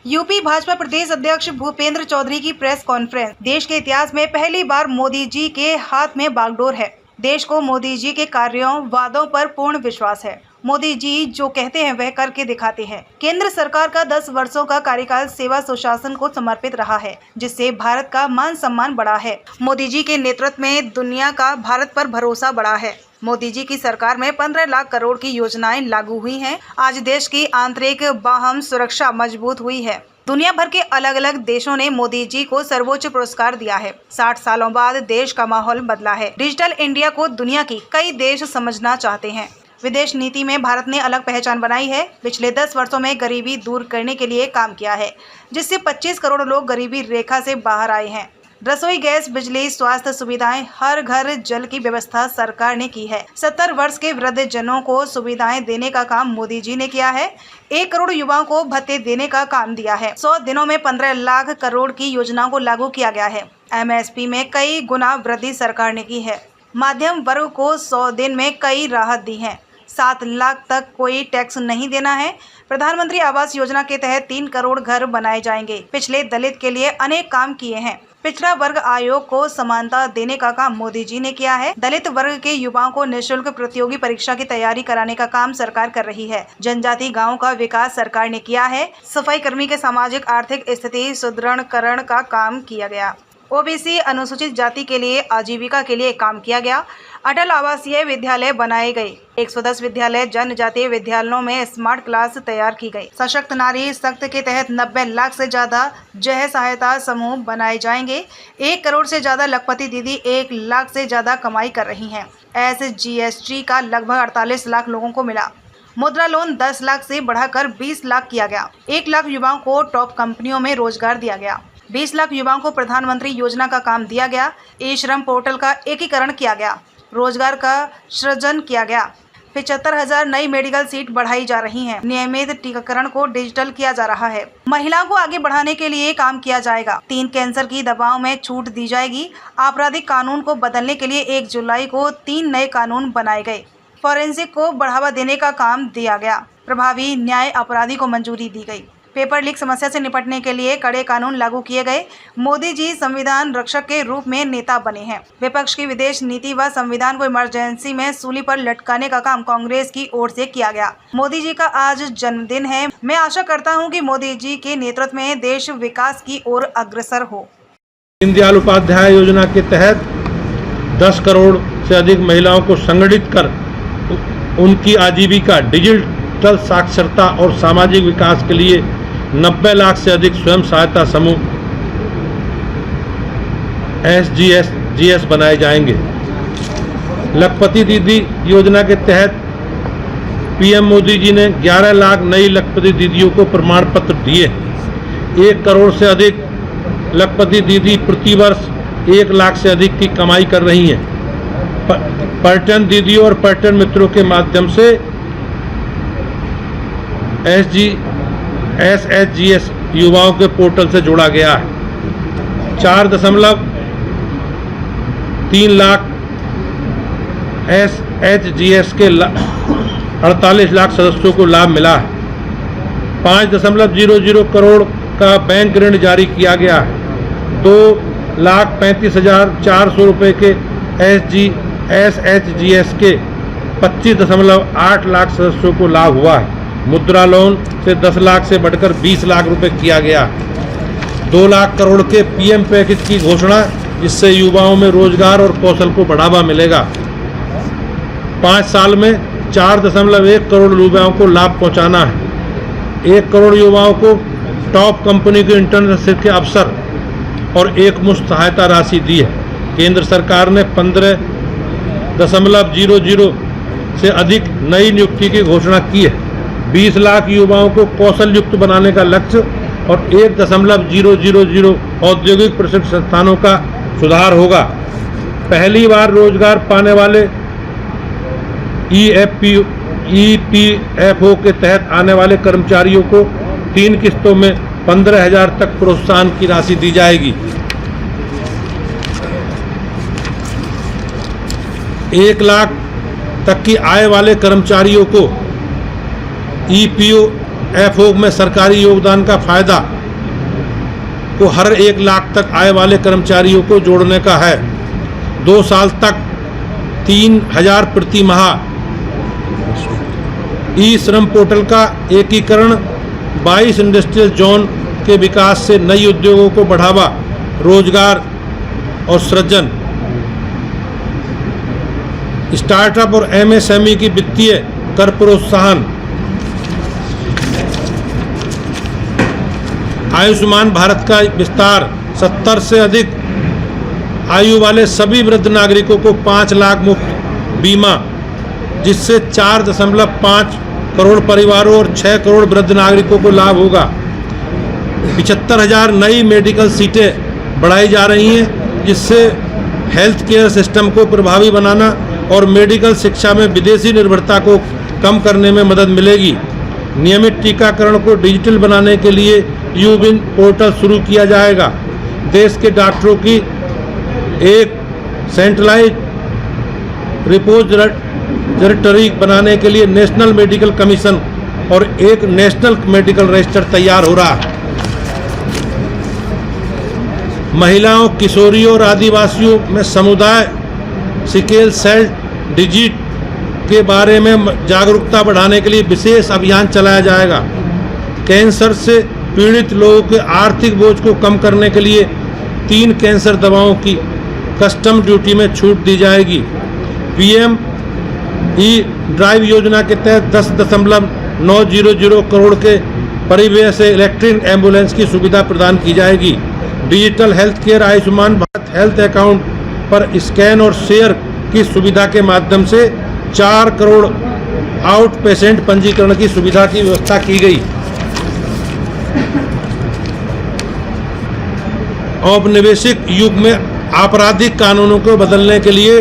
UP Bhajpa प्रदेश अध्यक्ष भूपेंद्र चौधरी की press conference. देश के इतिहास में पहली बार मोदी जी के हाथ में बागडोर है। देश को मोदी जी के कार्यों वादों पर पूर्ण विश्वास है। मोदी जी जो कहते हैं वह करके दिखाते हैं। केंद्र सरकार का 10 वर्षों का कार्यकाल सेवा सुशासन को समर्पित रहा है, जिससे भारत का मान सम्मान बढ़ा है। मोदी जी के नेतृत्व में दुनिया का भारत पर भरोसा बढ़ा है। मोदी जी की सरकार में 15 लाख करोड़ की योजनाएं लागू हुई हैं। आज देश की आंतरिक बाह्य सुरक्षा मजबूत हुई है। दुनिया भर के अलग अलग देशों ने मोदी जी को सर्वोच्च पुरस्कार दिया है। 60 सालों बाद देश का माहौल बदला है। डिजिटल इंडिया को दुनिया की कई देश समझना चाहते हैं। विदेश नीति में भारत ने अलग पहचान बनाई है। पिछले 10 वर्षों में गरीबी दूर करने के लिए काम किया है, जिससे 25 करोड़ लोग गरीबी रेखा से बाहर आए हैं। रसोई गैस, बिजली, स्वास्थ्य सुविधाएं, हर घर जल की व्यवस्था सरकार ने की है। 70 वर्ष के वृद्ध जनों को सुविधाएं देने का काम मोदी जी ने किया है। 1 करोड़ युवाओं को भत्ते देने का काम दिया है। 100 दिनों में 15 लाख करोड़ की योजनाओं को लागू किया गया है। MSP में कई गुना वृद्धि सरकार ने की है। मध्यम वर्ग को 100 दिन में कई राहत दी है। 7 लाख तक कोई टैक्स नहीं देना है। प्रधानमंत्री आवास योजना के तहत 3 करोड़ घर बनाए जाएंगे। पिछले दलित के लिए अनेक काम किए हैं। पिछड़ा वर्ग आयोग को समानता देने का काम मोदी जी ने किया है। दलित वर्ग के युवाओं को निःशुल्क प्रतियोगी परीक्षा की तैयारी कराने का काम सरकार कर रही है। जनजाति गांवों का विकास सरकार ने किया है। सफाई कर्मी के सामाजिक आर्थिक स्थिति सुदृढ़ीकरण का काम किया गया। OBC अनुसूचित जाति के लिए आजीविका के लिए काम किया गया। अटल आवासीय विद्यालय बनाए गए। 110 विद्यालय जनजातीय विद्यालयों में स्मार्ट क्लास तैयार की गई। सशक्त नारी शक्ति के तहत 90 लाख से ज्यादा जय सहायता समूह बनाए जाएंगे। 1 करोड़ से ज्यादा लखपति दीदी 1 लाख से ज्यादा कमाई कर रही हैं। SGST का लगभग 48 लाख लोगों को मिला। मुद्रा लोन 10 लाख से बढ़ाकर 20 लाख किया गया। 1 लाख युवाओं को टॉप कंपनियों में रोजगार दिया गया। 20 लाख युवाओं को प्रधानमंत्री योजना का काम दिया गया। ई-श्रम पोर्टल का एकीकरण किया गया। रोजगार का सृजन किया गया। 75,000 नई मेडिकल सीट बढ़ाई जा रही हैं। नियमित टीकाकरण को डिजिटल किया जा रहा है। महिलाओं को आगे बढ़ाने के लिए काम किया जाएगा। 3 कैंसर की दवाओं में छूट दी जाएगी। आपराधिक कानून को बदलने के लिए 1 जुलाई को 3 नए कानून बनाए गए। फॉरेंसिक को बढ़ावा देने का काम दिया गया। प्रभावी न्याय अपराधी को मंजूरी दी गई। पेपर लीक समस्या से निपटने के लिए कड़े कानून लागू किए गए। मोदी जी संविधान रक्षक के रूप में नेता बने हैं। विपक्ष की विदेश नीति व संविधान को इमरजेंसी में सूली पर लटकाने का काम कांग्रेस की ओर से किया गया। मोदी जी का आज जन्मदिन है। मैं आशा करता हूं कि मोदी जी के नेतृत्व में देश विकास की ओर अग्रसर हो। दीनदयाल उपाध्याय योजना के तहत 10 करोड़ से अधिक महिलाओं को संगठित कर उनकी आजीविका, डिजिटल साक्षरता और सामाजिक विकास के लिए 90 लाख से अधिक स्वयं सहायता समूह SGS बनाए जाएंगे। लखपति दीदी योजना के तहत PM मोदी जी ने 11 लाख नई लखपति दीदियों को प्रमाण पत्र दिए। 1 करोड़ से अधिक लखपति दीदी प्रति वर्ष 1 लाख से अधिक की कमाई कर रही हैं। पर्यटन दीदियों और पर्यटन मित्रों के माध्यम से SHGS युवाओं के पोर्टल से जोड़ा गया है। 4.3 लाख SHGS के 48 लाख सदस्यों को लाभ मिला है। 5.00 करोड़ का बैंक ऋण जारी किया गया है। 2,35,400 रुपये के SHGS के 25.8 लाख सदस्यों को लाभ हुआ है। मुद्रा लोन से 10 लाख से बढ़कर 20 लाख रुपए किया गया। 2 लाख करोड़ के PM पैकेज की घोषणा, जिससे युवाओं में रोजगार और कौशल को बढ़ावा मिलेगा। 5 साल में 4.1 करोड़ युवाओं को लाभ पहुंचाना है। 1 करोड़ युवाओं को टॉप कंपनी के इंटर्नशिप के अवसर और एकमुश्त सहायता राशि दी है। केंद्र सरकार ने 15.00 से अधिक नई नियुक्ति की घोषणा की है। 20 लाख युवाओं को कौशल युक्त बनाने का लक्ष्य और 1.000 औद्योगिक प्रशिक्षण संस्थानों का सुधार होगा। पहली बार रोजगार पाने वाले EPFO के तहत आने वाले कर्मचारियों को 3 किस्तों में 15,000 तक प्रोत्साहन की राशि दी जाएगी। 1 लाख तक की आय वाले कर्मचारियों को एफओ में सरकारी योगदान का फायदा को हर 1 लाख तक आय वाले कर्मचारियों को जोड़ने का है। 2 साल तक 3,000 प्रति माह। ई श्रम पोर्टल का एकीकरण 22 इंडस्ट्रियल जोन के विकास से नई उद्योगों को बढ़ावा, रोजगार और सृजन। स्टार्टअप और एमएसएमई की वित्तीय कर प्रोत्साहन। आयुष्मान भारत का विस्तार। 70 से अधिक आयु वाले सभी वृद्ध नागरिकों को 5 लाख मुफ्त बीमा, जिससे 4.5 करोड़ परिवारों और 6 करोड़ वृद्ध नागरिकों को लाभ होगा। 75,000 नई मेडिकल सीटें बढ़ाई जा रही हैं, जिससे हेल्थ केयर सिस्टम को प्रभावी बनाना और मेडिकल शिक्षा में विदेशी निर्भरता को कम करने में मदद मिलेगी। नियमित टीकाकरण को डिजिटल बनाने के लिए यूविन पोर्टल शुरू किया जाएगा। देश के डॉक्टरों की एक सेंट्रलाइज्ड रिपोजिटरी बनाने के लिए नेशनल मेडिकल कमीशन और एक नेशनल मेडिकल रजिस्टर तैयार हो रहा है। महिलाओं, किशोरियों और आदिवासियों में समुदाय सिकल सेल डिजीज के बारे में जागरूकता बढ़ाने के लिए विशेष अभियान चलाया जाएगा। कैंसर से पीड़ित लोगों के आर्थिक बोझ को कम करने के लिए 3 कैंसर दवाओं की कस्टम ड्यूटी में छूट दी जाएगी। पीएम ई ड्राइव योजना के तहत 10.900 करोड़ के परिव्यय से इलेक्ट्रिक एम्बुलेंस की सुविधा प्रदान की जाएगी। Digital health care Ayushman Bharat health account पर स्कैन और शेयर की सुविधा के माध्यम से 4 करोड़ आउट पेशेंट पंजीकरण की सुविधा की व्यवस्था की गई। औपनिवेशिक युग में आपराधिक कानूनों को बदलने के लिए